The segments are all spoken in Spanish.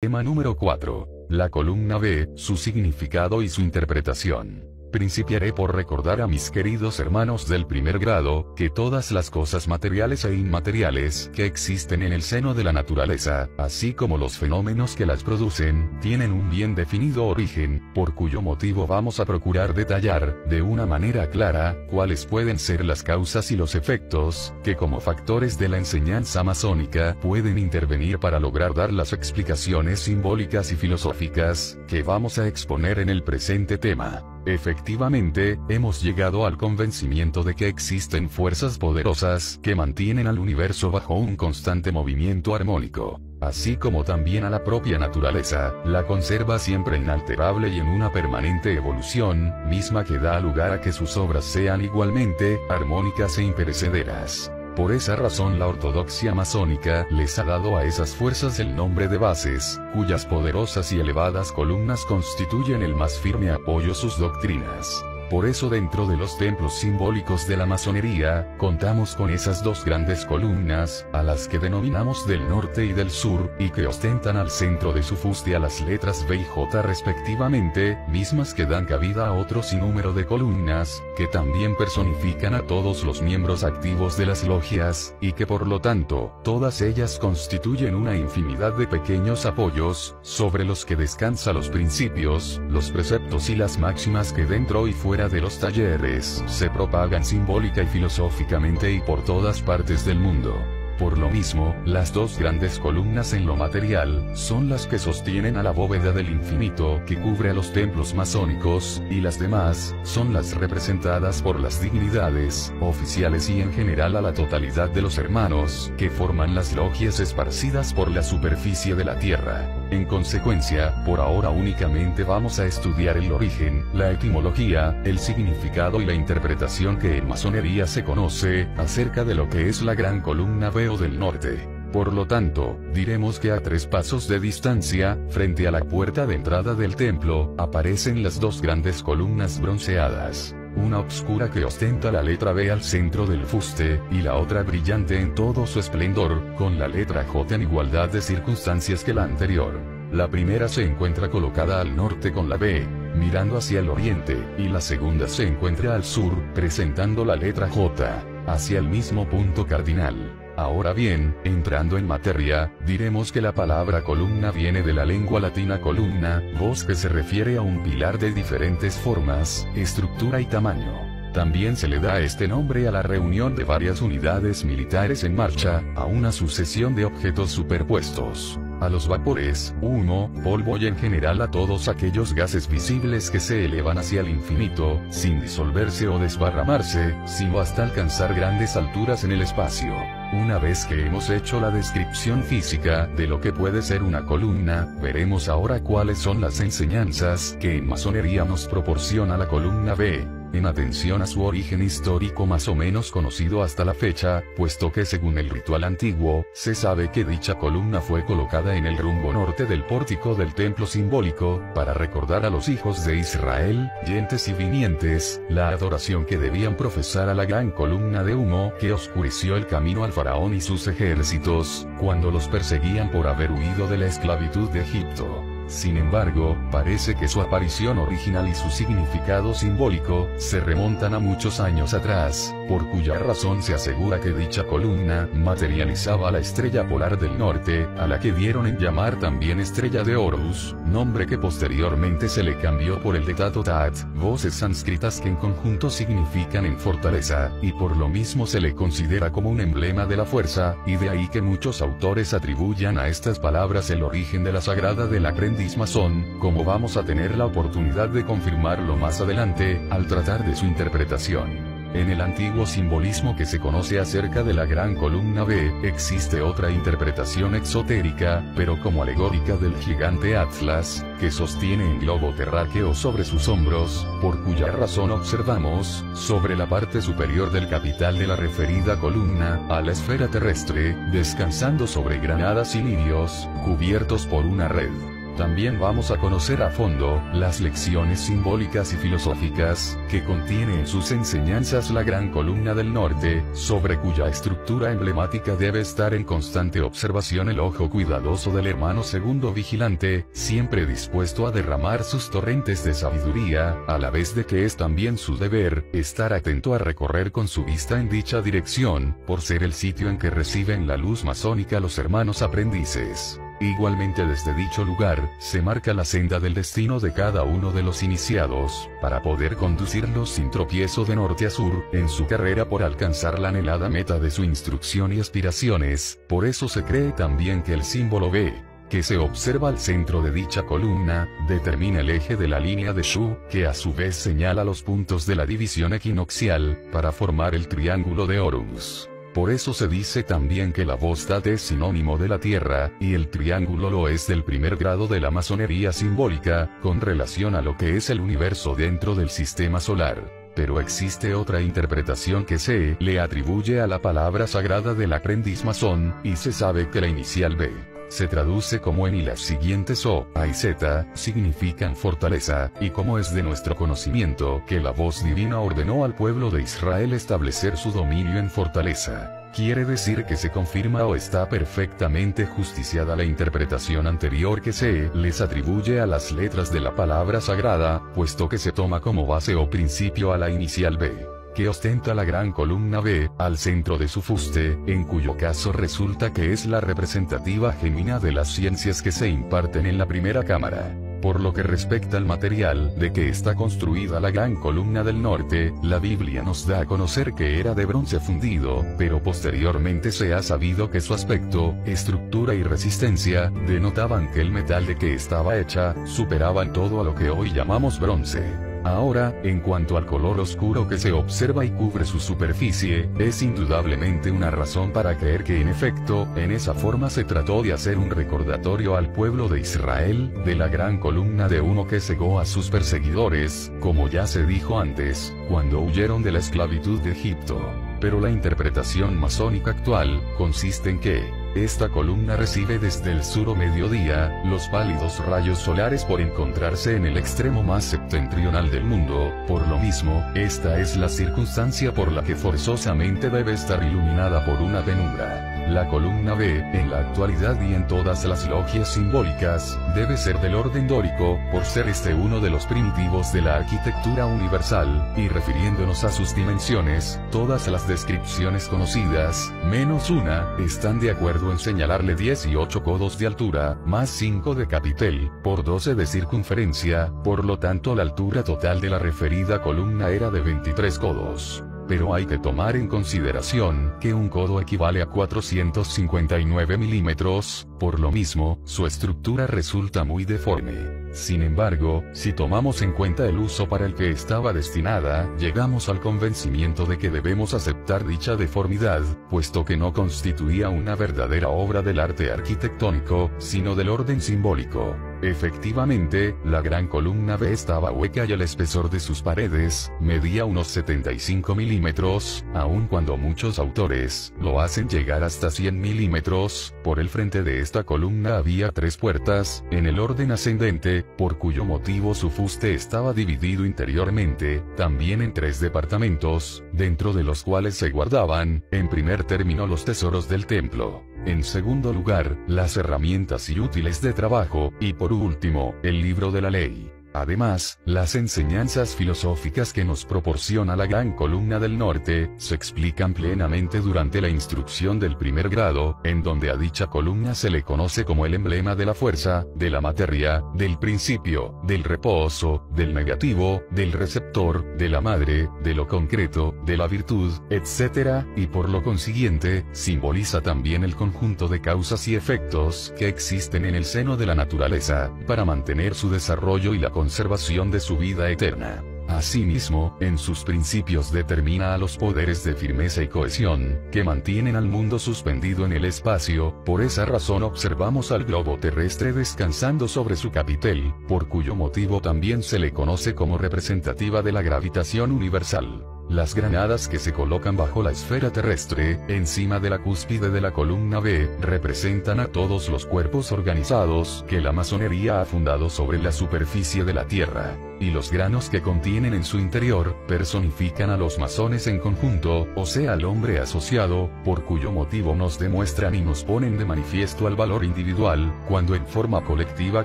Tema número 4. La columna B, su significado y su interpretación. Principiaré por recordar a mis queridos hermanos del primer grado, que todas las cosas materiales e inmateriales que existen en el seno de la naturaleza, así como los fenómenos que las producen, tienen un bien definido origen, por cuyo motivo vamos a procurar detallar, de una manera clara, cuáles pueden ser las causas y los efectos, que como factores de la enseñanza masónica pueden intervenir para lograr dar las explicaciones simbólicas y filosóficas, que vamos a exponer en el presente tema. Efectivamente, hemos llegado al convencimiento de que existen fuerzas poderosas que mantienen al universo bajo un constante movimiento armónico, así como también a la propia naturaleza, la conserva siempre inalterable y en una permanente evolución, misma que da lugar a que sus obras sean igualmente armónicas e imperecederas. Por esa razón la ortodoxia masónica les ha dado a esas fuerzas el nombre de bases, cuyas poderosas y elevadas columnas constituyen el más firme apoyo a sus doctrinas. Por eso dentro de los templos simbólicos de la masonería, contamos con esas dos grandes columnas, a las que denominamos del norte y del sur, y que ostentan al centro de su fuste a las letras B y J respectivamente, mismas que dan cabida a otro sinnúmero de columnas, que también personifican a todos los miembros activos de las logias, y que por lo tanto, todas ellas constituyen una infinidad de pequeños apoyos, sobre los que descansa los principios, los preceptos y las máximas que dentro y fuera de los talleres se propagan simbólica y filosóficamente y por todas partes del mundo. Por lo mismo, las dos grandes columnas en lo material, son las que sostienen a la bóveda del infinito que cubre a los templos masónicos, y las demás, son las representadas por las dignidades, oficiales y en general a la totalidad de los hermanos, que forman las logias esparcidas por la superficie de la tierra. En consecuencia, por ahora únicamente vamos a estudiar el origen, la etimología, el significado y la interpretación que en masonería se conoce, acerca de lo que es la gran columna B o del norte. Por lo tanto, diremos que a 3 pasos de distancia, frente a la puerta de entrada del templo, aparecen las dos grandes columnas bronceadas. Una obscura que ostenta la letra B al centro del fuste, y la otra brillante en todo su esplendor, con la letra J en igualdad de circunstancias que la anterior. La primera se encuentra colocada al norte con la B, mirando hacia el oriente, y la segunda se encuentra al sur, presentando la letra J, hacia el mismo punto cardinal. Ahora bien, entrando en materia, diremos que la palabra columna viene de la lengua latina columna, voz que se refiere a un pilar de diferentes formas, estructura y tamaño. También se le da este nombre a la reunión de varias unidades militares en marcha, a una sucesión de objetos superpuestos, a los vapores, humo, polvo y en general a todos aquellos gases visibles que se elevan hacia el infinito, sin disolverse o desparramarse, sino hasta alcanzar grandes alturas en el espacio. Una vez que hemos hecho la descripción física de lo que puede ser una columna, veremos ahora cuáles son las enseñanzas que en masonería nos proporciona la columna B, en atención a su origen histórico más o menos conocido hasta la fecha, puesto que según el ritual antiguo, se sabe que dicha columna fue colocada en el rumbo norte del pórtico del templo simbólico, para recordar a los hijos de Israel, yentes y vinientes, la adoración que debían profesar a la gran columna de humo que oscureció el camino al faraón y sus ejércitos, cuando los perseguían por haber huido de la esclavitud de Egipto. Sin embargo, parece que su aparición original y su significado simbólico, se remontan a muchos años atrás, por cuya razón se asegura que dicha columna, materializaba la estrella polar del norte, a la que dieron en llamar también estrella de Horus, nombre que posteriormente se le cambió por el de Tatotat, voces sánscritas que en conjunto significan en fortaleza, y por lo mismo se le considera como un emblema de la fuerza, y de ahí que muchos autores atribuyan a estas palabras el origen de la sagrada del aprendiz masón, como vamos a tener la oportunidad de confirmarlo más adelante, al tratar de su interpretación. En el antiguo simbolismo que se conoce acerca de la gran columna B, existe otra interpretación exotérica, pero como alegórica del gigante Atlas, que sostiene un globo terráqueo sobre sus hombros, por cuya razón observamos, sobre la parte superior del capital de la referida columna, a la esfera terrestre, descansando sobre granadas y lirios, cubiertos por una red. También vamos a conocer a fondo las lecciones simbólicas y filosóficas que contiene en sus enseñanzas la Gran Columna del Norte, sobre cuya estructura emblemática debe estar en constante observación el ojo cuidadoso del hermano segundo vigilante, siempre dispuesto a derramar sus torrentes de sabiduría, a la vez de que es también su deber estar atento a recorrer con su vista en dicha dirección, por ser el sitio en que reciben la luz masónica los hermanos aprendices. Igualmente desde dicho lugar, se marca la senda del destino de cada uno de los iniciados, para poder conducirlos sin tropiezo de norte a sur, en su carrera por alcanzar la anhelada meta de su instrucción y aspiraciones. Por eso se cree también que el símbolo B, que se observa al centro de dicha columna, determina el eje de la línea de Shu, que a su vez señala los puntos de la división equinoccial, para formar el triángulo de Horus. Por eso se dice también que la Vostad es sinónimo de la Tierra, y el triángulo lo es del primer grado de la masonería simbólica, con relación a lo que es el universo dentro del sistema solar. Pero existe otra interpretación que se le atribuye a la palabra sagrada del aprendiz masón, y se sabe que la inicial B se traduce como en y las siguientes O, A y Z, significan fortaleza, y como es de nuestro conocimiento que la voz divina ordenó al pueblo de Israel establecer su dominio en fortaleza, quiere decir que se confirma o está perfectamente justiciada la interpretación anterior que se les atribuye a las letras de la palabra sagrada, puesto que se toma como base o principio a la inicial B, que ostenta la gran columna B, al centro de su fuste, en cuyo caso resulta que es la representativa genuina de las ciencias que se imparten en la primera cámara. Por lo que respecta al material de que está construida la Gran Columna del Norte, la Biblia nos da a conocer que era de bronce fundido, pero posteriormente se ha sabido que su aspecto, estructura y resistencia, denotaban que el metal de que estaba hecha, superaban todo a lo que hoy llamamos bronce. Ahora, en cuanto al color oscuro que se observa y cubre su superficie, es indudablemente una razón para creer que en efecto, en esa forma se trató de hacer un recordatorio al pueblo de Israel, de la gran columna de humo que cegó a sus perseguidores, como ya se dijo antes, cuando huyeron de la esclavitud de Egipto. Pero la interpretación masónica actual, consiste en que esta columna recibe desde el sur o mediodía, los pálidos rayos solares por encontrarse en el extremo más septentrional del mundo. Por lo mismo, esta es la circunstancia por la que forzosamente debe estar iluminada por una penumbra. La columna B, en la actualidad y en todas las logias simbólicas, debe ser del orden dórico, por ser este uno de los primitivos de la arquitectura universal, y refiriéndonos a sus dimensiones, todas las descripciones conocidas, menos una, están de acuerdo en señalarle 18 codos de altura, más 5 de capitel, por 12 de circunferencia, por lo tanto la altura total de la referida columna era de 23 codos. Pero hay que tomar en consideración que un codo equivale a 459 milímetros, por lo mismo, su estructura resulta muy deforme. Sin embargo, si tomamos en cuenta el uso para el que estaba destinada, llegamos al convencimiento de que debemos aceptar dicha deformidad, puesto que no constituía una verdadera obra del arte arquitectónico, sino del orden simbólico. Efectivamente, la gran columna B estaba hueca y el espesor de sus paredes medía unos 75 milímetros, aun cuando muchos autores lo hacen llegar hasta 100 milímetros. Por el frente de esta columna había 3 puertas, en el orden ascendente, por cuyo motivo su fuste estaba dividido interiormente, también en 3 departamentos, dentro de los cuales se guardaban, en primer término los tesoros del templo. En segundo lugar, las herramientas y útiles de trabajo, y por último, el libro de la ley. Además, las enseñanzas filosóficas que nos proporciona la Gran Columna del Norte, se explican plenamente durante la instrucción del primer grado, en donde a dicha columna se le conoce como el emblema de la fuerza, de la materia, del principio, del reposo, del negativo, del receptor, de la madre, de lo concreto, de la virtud, etc., y por lo consiguiente, simboliza también el conjunto de causas y efectos que existen en el seno de la naturaleza, para mantener su desarrollo y la conservación de su vida eterna. Asimismo, en sus principios determina a los poderes de firmeza y cohesión, que mantienen al mundo suspendido en el espacio. Por esa razón observamos al globo terrestre descansando sobre su capitel, por cuyo motivo también se le conoce como representativa de la gravitación universal. Las granadas que se colocan bajo la esfera terrestre, encima de la cúspide de la columna B, representan a todos los cuerpos organizados que la masonería ha fundado sobre la superficie de la Tierra. Y los granos que contienen en su interior, personifican a los masones en conjunto, o sea al hombre asociado, por cuyo motivo nos demuestran y nos ponen de manifiesto al valor individual, cuando en forma colectiva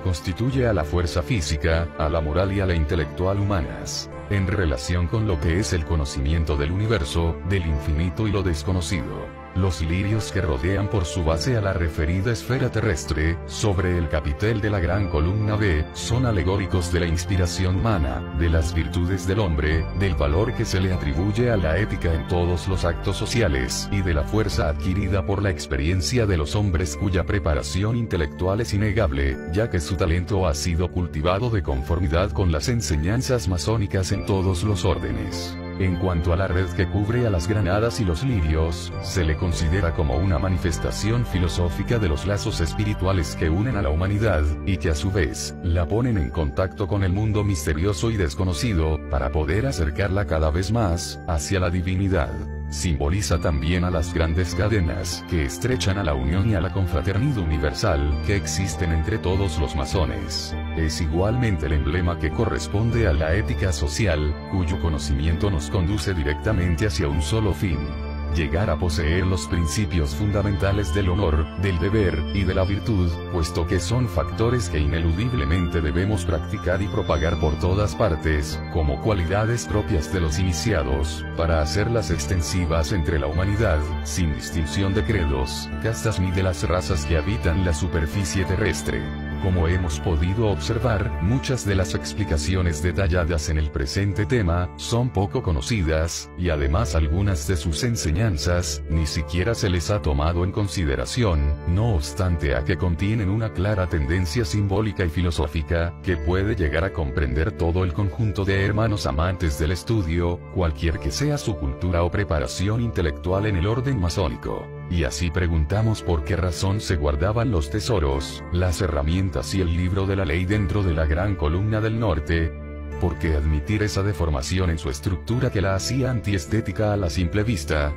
constituye a la fuerza física, a la moral y a la intelectual humanas, en relación con lo que es el conocimiento del universo, del infinito y lo desconocido. Los lirios que rodean por su base a la referida esfera terrestre, sobre el capitel de la gran columna B, son alegóricos de la inspiración humana, de las virtudes del hombre, del valor que se le atribuye a la ética en todos los actos sociales, y de la fuerza adquirida por la experiencia de los hombres cuya preparación intelectual es innegable, ya que su talento ha sido cultivado de conformidad con las enseñanzas masónicas en todos los órdenes. En cuanto a la red que cubre a las granadas y los lirios, se le considera como una manifestación filosófica de los lazos espirituales que unen a la humanidad, y que a su vez, la ponen en contacto con el mundo misterioso y desconocido, para poder acercarla cada vez más, hacia la divinidad. Simboliza también a las grandes cadenas que estrechan a la unión y a la confraternidad universal que existen entre todos los masones. Es igualmente el emblema que corresponde a la ética social, cuyo conocimiento nos conduce directamente hacia un solo fin: llegar a poseer los principios fundamentales del honor, del deber, y de la virtud, puesto que son factores que ineludiblemente debemos practicar y propagar por todas partes, como cualidades propias de los iniciados, para hacerlas extensivas entre la humanidad, sin distinción de credos, castas ni de las razas que habitan la superficie terrestre. Como hemos podido observar, muchas de las explicaciones detalladas en el presente tema, son poco conocidas, y además algunas de sus enseñanzas, ni siquiera se les ha tomado en consideración, no obstante a que contienen una clara tendencia simbólica y filosófica, que puede llegar a comprender todo el conjunto de hermanos amantes del estudio, cualquier que sea su cultura o preparación intelectual en el orden masónico. Y así preguntamos por qué razón se guardaban los tesoros, las herramientas y el libro de la ley dentro de la gran columna del norte. ¿Por qué admitir esa deformación en su estructura que la hacía antiestética a la simple vista?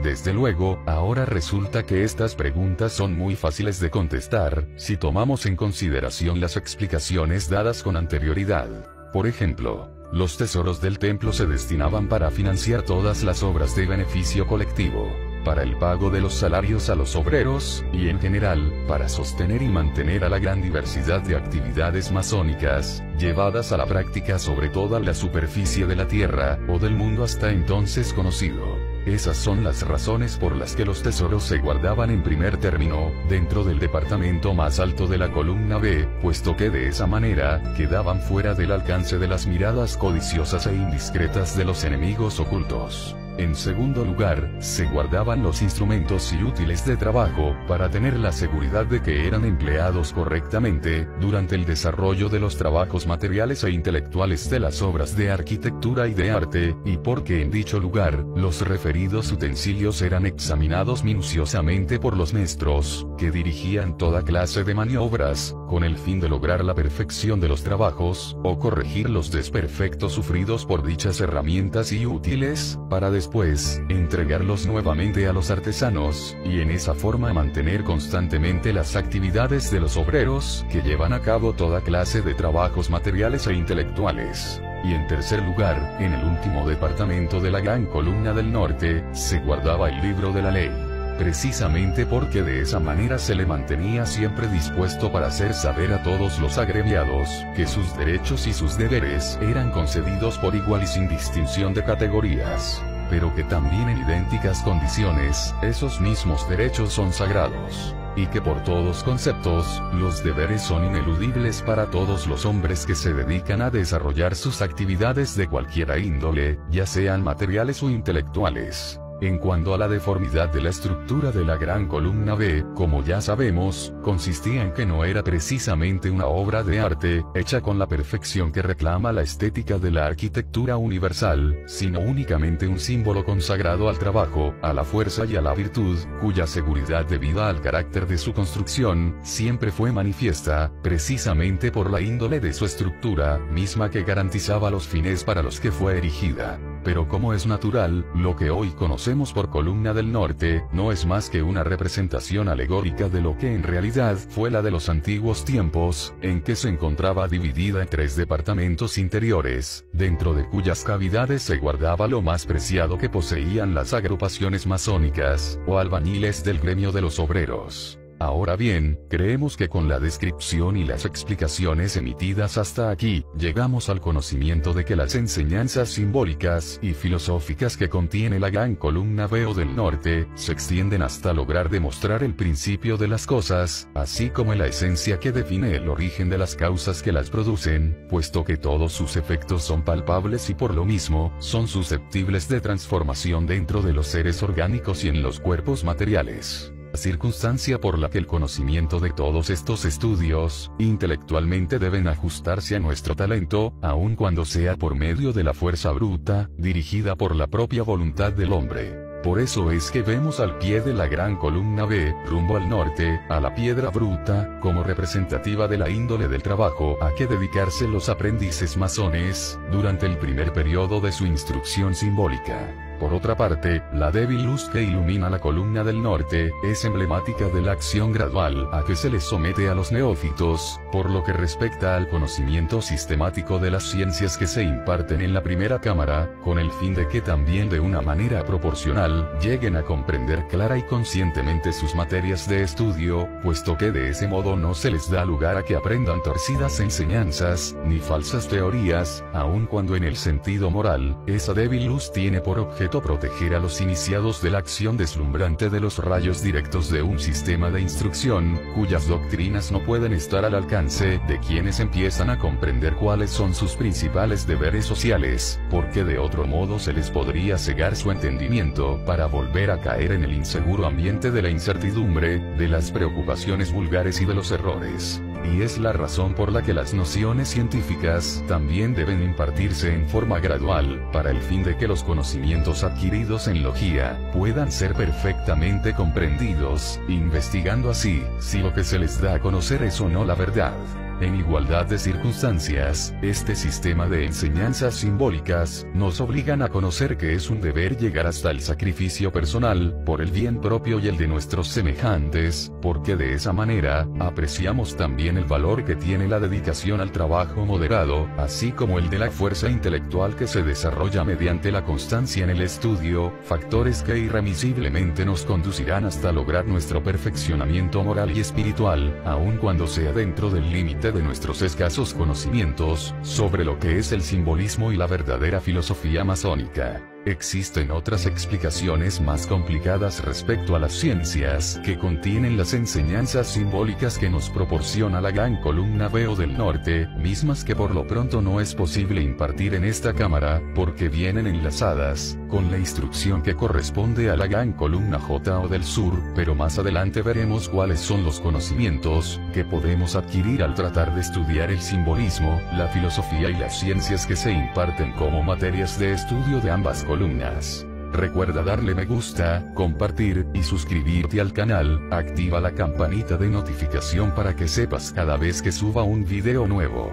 Desde luego, ahora resulta que estas preguntas son muy fáciles de contestar, si tomamos en consideración las explicaciones dadas con anterioridad. Por ejemplo, los tesoros del templo se destinaban para financiar todas las obras de beneficio colectivo, para el pago de los salarios a los obreros, y en general, para sostener y mantener a la gran diversidad de actividades masónicas, llevadas a la práctica sobre toda la superficie de la Tierra, o del mundo hasta entonces conocido. Esas son las razones por las que los tesoros se guardaban en primer término, dentro del departamento más alto de la columna B, puesto que de esa manera, quedaban fuera del alcance de las miradas codiciosas e indiscretas de los enemigos ocultos. En segundo lugar, se guardaban los instrumentos y útiles de trabajo, para tener la seguridad de que eran empleados correctamente, durante el desarrollo de los trabajos materiales e intelectuales de las obras de arquitectura y de arte, y porque en dicho lugar, los referidos utensilios eran examinados minuciosamente por los maestros, que dirigían toda clase de maniobras, con el fin de lograr la perfección de los trabajos, o corregir los desperfectos sufridos por dichas herramientas y útiles, para después, entregarlos nuevamente a los artesanos, y en esa forma mantener constantemente las actividades de los obreros, que llevan a cabo toda clase de trabajos materiales e intelectuales. Y en tercer lugar, en el último departamento de la gran columna del norte, se guardaba el libro de la ley. Precisamente porque de esa manera se le mantenía siempre dispuesto para hacer saber a todos los agremiados, que sus derechos y sus deberes eran concedidos por igual y sin distinción de categorías, pero que también en idénticas condiciones, esos mismos derechos son sagrados, y que por todos conceptos, los deberes son ineludibles para todos los hombres que se dedican a desarrollar sus actividades de cualquiera índole, ya sean materiales o intelectuales. En cuanto a la deformidad de la estructura de la gran columna B, como ya sabemos, consistía en que no era precisamente una obra de arte, hecha con la perfección que reclama la estética de la arquitectura universal, sino únicamente un símbolo consagrado al trabajo, a la fuerza y a la virtud, cuya seguridad debida al carácter de su construcción, siempre fue manifiesta, precisamente por la índole de su estructura, misma que garantizaba los fines para los que fue erigida. pero como es natural, lo que hoy conocemos por columna del norte, no es más que una representación alegórica de lo que en realidad fue la de los antiguos tiempos, en que se encontraba dividida en 3 departamentos interiores, dentro de cuyas cavidades se guardaba lo más preciado que poseían las agrupaciones masónicas, o albañiles del gremio de los obreros. Ahora bien, creemos que con la descripción y las explicaciones emitidas hasta aquí, llegamos al conocimiento de que las enseñanzas simbólicas y filosóficas que contiene la gran columna Veo del norte, se extienden hasta lograr demostrar el principio de las cosas, así como la esencia que define el origen de las causas que las producen, puesto que todos sus efectos son palpables y por lo mismo, son susceptibles de transformación dentro de los seres orgánicos y en los cuerpos materiales. Circunstancia por la que el conocimiento de todos estos estudios, intelectualmente deben ajustarse a nuestro talento, aun cuando sea por medio de la fuerza bruta, dirigida por la propia voluntad del hombre. Por eso es que vemos al pie de la gran columna B, rumbo al norte, a la piedra bruta, como representativa de la índole del trabajo a que dedicarse los aprendices masones, durante el primer periodo de su instrucción simbólica. Por otra parte, la débil luz que ilumina la columna del norte, es emblemática de la acción gradual a que se les somete a los neófitos, por lo que respecta al conocimiento sistemático de las ciencias que se imparten en la primera cámara, con el fin de que también de una manera proporcional, lleguen a comprender clara y conscientemente sus materias de estudio, puesto que de ese modo no se les da lugar a que aprendan torcidas enseñanzas, ni falsas teorías, aun cuando en el sentido moral, esa débil luz tiene por objeto proteger a los iniciados de la acción deslumbrante de los rayos directos de un sistema de instrucción, cuyas doctrinas no pueden estar al alcance de quienes empiezan a comprender cuáles son sus principales deberes sociales, porque de otro modo se les podría cegar su entendimiento para volver a caer en el inseguro ambiente de la incertidumbre, de las preocupaciones vulgares y de los errores. Y es la razón por la que las nociones científicas también deben impartirse en forma gradual, para el fin de que los conocimientos adquiridos en logía puedan ser perfectamente comprendidos, investigando así si lo que se les da a conocer es o no la verdad. En igualdad de circunstancias, este sistema de enseñanzas simbólicas nos obligan a conocer que es un deber llegar hasta el sacrificio personal, por el bien propio y el de nuestros semejantes, porque de esa manera, apreciamos también el valor que tiene la dedicación al trabajo moderado, así como el de la fuerza intelectual que se desarrolla mediante la constancia en el estudio, factores que irremisiblemente nos conducirán hasta lograr nuestro perfeccionamiento moral y espiritual, aun cuando sea dentro del límite de nuestros escasos conocimientos sobre lo que es el simbolismo y la verdadera filosofía masónica. Existen otras explicaciones más complicadas respecto a las ciencias que contienen las enseñanzas simbólicas que nos proporciona la gran columna Veo del norte, mismas que por lo pronto no es posible impartir en esta cámara, porque vienen enlazadas con la instrucción que corresponde a la gran columna J del sur, pero más adelante veremos cuáles son los conocimientos que podemos adquirir al tratar de estudiar el simbolismo, la filosofía y las ciencias que se imparten como materias de estudio de ambas columnas. Recuerda darle me gusta, compartir y suscribirte al canal, activa la campanita de notificación para que sepas cada vez que suba un video nuevo.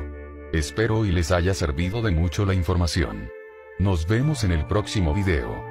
Espero y les haya servido de mucho la información. Nos vemos en el próximo video.